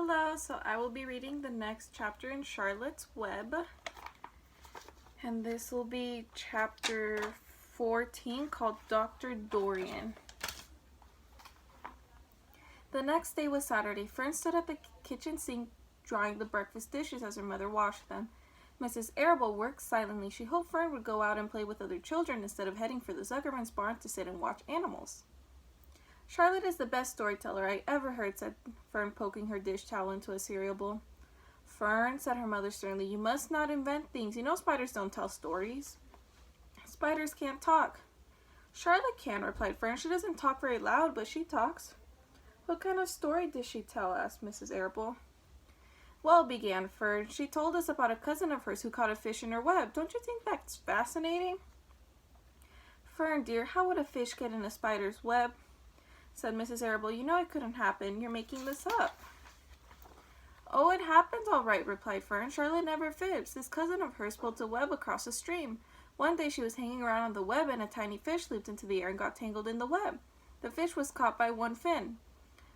Hello, so I will be reading the next chapter in Charlotte's Web, and this will be chapter 14 called Dr. Dorian. The next day was Saturday. Fern stood at the kitchen sink drying the breakfast dishes as her mother washed them. Mrs. Arable worked silently. She hoped Fern would go out and play with other children instead of heading for the Zuckerman's barn to sit and watch animals. Charlotte is the best storyteller I ever heard, said Fern, poking her dish towel into a cereal bowl. Fern, said her mother sternly, you must not invent things. You know spiders don't tell stories. Spiders can't talk. Charlotte can, replied Fern. She doesn't talk very loud, but she talks. What kind of story does she tell? Asked Mrs. Arable. Well, began Fern, she told us about a cousin of hers who caught a fish in her web. Don't you think that's fascinating? Fern, dear, how would a fish get in a spider's web? Said Mrs. Arable. You know it couldn't happen. You're making this up. Oh, it happened all right, replied Fern. Charlotte never fibs. This cousin of hers built a web across a stream. One day she was hanging around on the web and a tiny fish leaped into the air and got tangled in the web. The fish was caught by one fin.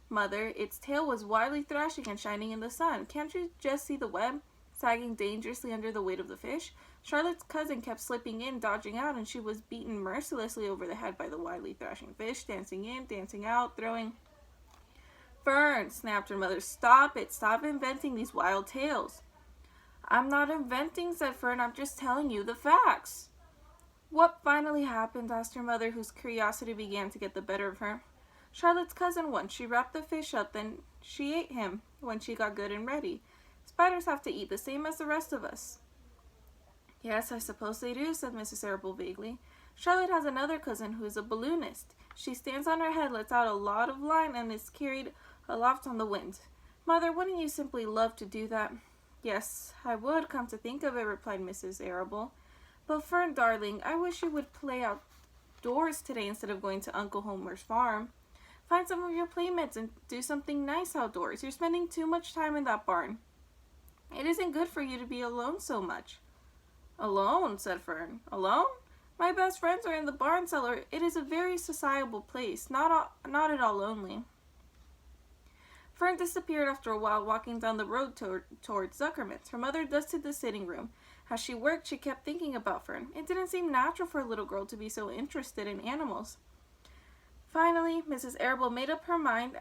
Mother, its tail was wildly thrashing and shining in the sun. Can't you just see the web, sagging dangerously under the weight of the fish? Charlotte's cousin kept slipping in, dodging out, and she was beaten mercilessly over the head by the wildly thrashing fish, dancing in, dancing out, throwing... Fern, snapped her mother, stop it. Stop inventing these wild tales. I'm not inventing, said Fern. I'm just telling you the facts. What finally happened? Asked her mother, whose curiosity began to get the better of her. Charlotte's cousin won. She wrapped the fish up, then she ate him when she got good and ready. Spiders have to eat the same as the rest of us. Yes, I suppose they do, said Mrs. Arable vaguely. Charlotte has another cousin who is a balloonist. She stands on her head, lets out a lot of line, and is carried aloft on the wind. Mother, wouldn't you simply love to do that? Yes, I would, come to think of it, replied Mrs. Arable. But Fern, darling, I wish you would play outdoors today instead of going to Uncle Homer's farm. Find some of your playmates and do something nice outdoors. You're spending too much time in that barn. It isn't good for you to be alone so much. Alone, said Fern. Alone? My best friends are in the barn cellar. It is a very sociable place, not at all lonely. Fern disappeared after a while, walking down the road towards Zuckerman's. Her mother dusted the sitting room. As she worked, she kept thinking about Fern. It didn't seem natural for a little girl to be so interested in animals. Finally, Mrs. Arable made up her mind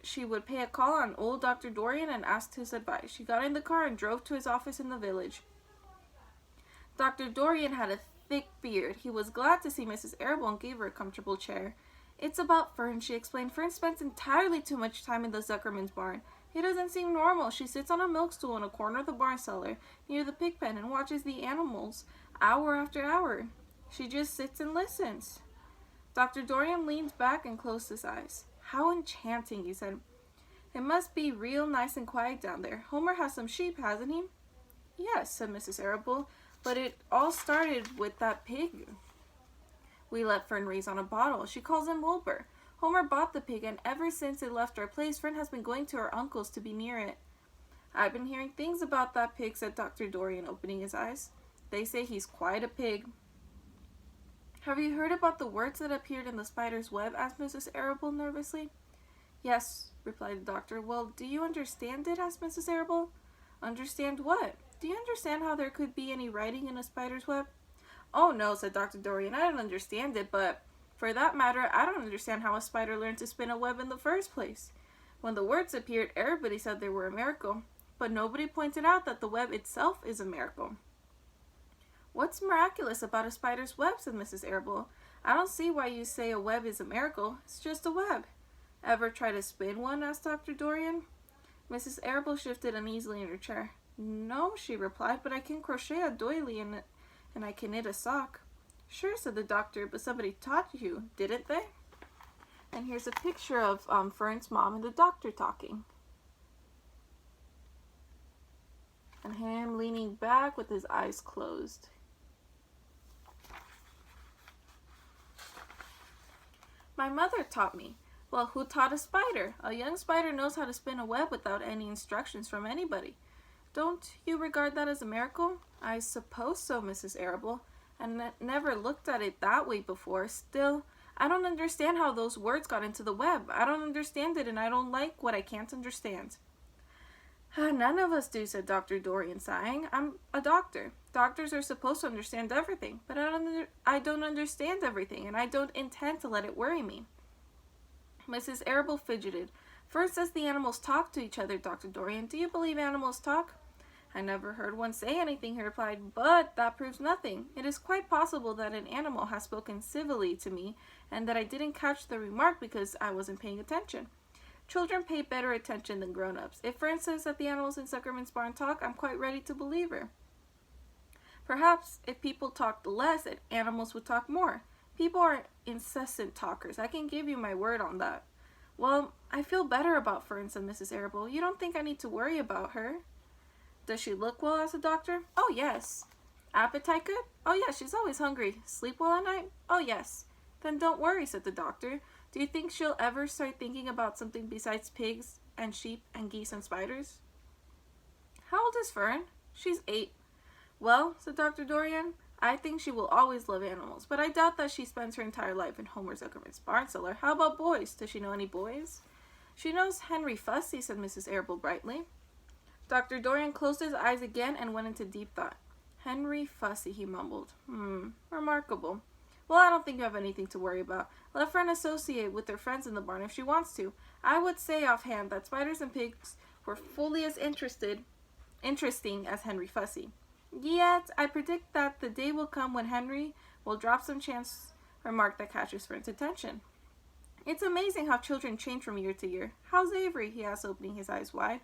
she would pay a call on old Dr. Dorian and ask his advice. She got in the car and drove to his office in the village. Dr. Dorian had a thick beard. He was glad to see Mrs. Arable and gave her a comfortable chair. It's about Fern, she explained. Fern spends entirely too much time in the Zuckerman's barn. It doesn't seem normal. She sits on a milk stool in a corner of the barn cellar near the pig pen and watches the animals hour after hour. She just sits and listens. Dr. Dorian leaned back and closed his eyes. How enchanting, he said. It must be real nice and quiet down there. Homer has some sheep, hasn't he? Yes, said Mrs. Arable, but it all started with that pig we let Fern raise on a bottle. She calls him Wilbur. Homer bought the pig, and ever since it left our place, Fern has been going to her uncle's to be near it. I've been hearing things about that pig, said Dr. Dorian, opening his eyes. They say he's quite a pig. Have you heard about the words that appeared in the spider's web? Asked Mrs. Arable nervously. Yes, replied the doctor. Well, do you understand it? Asked Mrs. Arable. Understand what? Do you understand how there could be any writing in a spider's web? Oh no, said Dr. Dorian. I don't understand it, but for that matter, I don't understand how a spider learned to spin a web in the first place. When the words appeared, everybody said they were a miracle, but nobody pointed out that the web itself is a miracle. What's miraculous about a spider's web? Said Mrs. Arable. I don't see why you say a web is a miracle. It's just a web. Ever try to spin one? Asked Dr. Dorian. Mrs. Arable shifted uneasily in her chair. No, she replied, but I can crochet a doily and I can knit a sock. Sure, said the doctor, but somebody taught you, didn't they? And here's a picture of Fern's mom and the doctor talking. And him leaning back with his eyes closed. My mother taught me. Well, who taught a spider? A young spider knows how to spin a web without any instructions from anybody. Don't you regard that as a miracle? I suppose so, Mrs. Arable. I never looked at it that way before. Still, I don't understand how those words got into the web. I don't understand it, and I don't like what I can't understand. None of us do, said Dr. Dorian, sighing. I'm a doctor. Doctors are supposed to understand everything, but I don't understand everything, and I don't intend to let it worry me. Mrs. Arable fidgeted. First says the animals talk to each other, Dr. Dorian. Do you believe animals talk? I never heard one say anything, he replied, but that proves nothing. It is quite possible that an animal has spoken civilly to me, and that I didn't catch the remark because I wasn't paying attention. Children pay better attention than grown-ups. If Fern says that the animals in Zuckerman's barn talk, I'm quite ready to believe her. Perhaps if people talked less, animals would talk more. People are incessant talkers. I can give you my word on that. Well, I feel better about Fern, said Mrs. Arable. You don't think I need to worry about her? Does she look well, asked the doctor? Oh, yes. Appetite good? Oh, yes, she's always hungry. Sleep well at night? Oh, yes. Then don't worry, said the doctor. Do you think she'll ever start thinking about something besides pigs and sheep and geese and spiders? How old is Fern? She's 8. Well, said Dr. Dorian, I think she will always love animals, but I doubt that she spends her entire life in Homer Zuckerman's barn cellar. How about boys? Does she know any boys? She knows Henry Fussy, said Mrs. Arable brightly. Dr. Dorian closed his eyes again and went into deep thought. Henry Fussy, he mumbled. Remarkable. Well, I don't think you have anything to worry about. Let Fern associate with her friends in the barn if she wants to. I would say offhand that spiders and pigs were fully as interesting as Henry Fussy. Yet, I predict that the day will come when Henry will drop some chance remark that catches Fern's attention. It's amazing how children change from year to year. How's Avery? He asked, opening his eyes wide.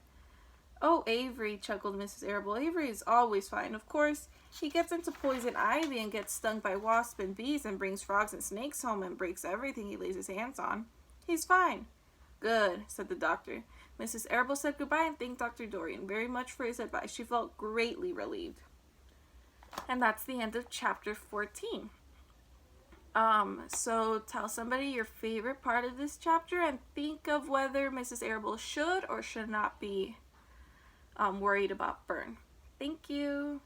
Oh, Avery, chuckled Mrs. Arable. Avery is always fine. Of course, he gets into poison ivy and gets stung by wasps and bees and brings frogs and snakes home and breaks everything he lays his hands on. He's fine. Good, said the doctor. Mrs. Arable said goodbye and thanked Dr. Dorian very much for his advice. She felt greatly relieved. And that's the end of chapter 14. So tell somebody your favorite part of this chapter and think of whether Mrs. Arable should or should not be worried about Fern. Thank you.